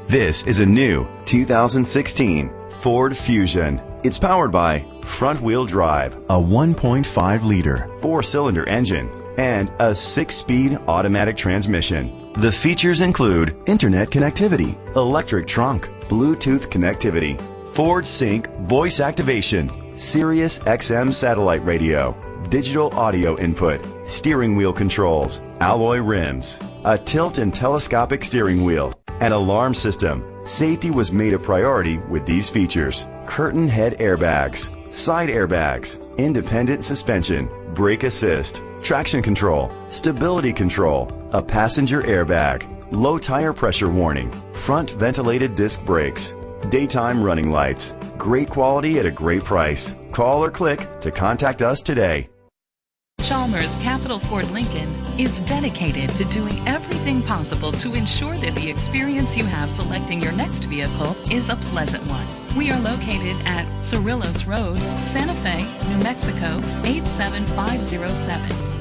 This is a new 2016 Ford Fusion. It's powered by front-wheel drive, a 1.5-liter four-cylinder engine, and a 6-speed automatic transmission. The features include internet connectivity, electric trunk, Bluetooth connectivity, Ford Sync voice activation, Sirius XM satellite radio, digital audio input, steering wheel controls, alloy rims, a tilt and telescopic steering wheel, an alarm system. Safety was made a priority with these features: curtain head airbags, side airbags, independent suspension, brake assist, traction control, stability control, a passenger airbag, low tire pressure warning, front ventilated disc brakes, daytime running lights. Great quality at a great price. Call or click to contact us today. Chalmers Capital Ford Lincoln is dedicated to doing everything possible to ensure that the experience you have selecting your next vehicle is a pleasant one. We are located at Cerrillos Road, Santa Fe, New Mexico 87507.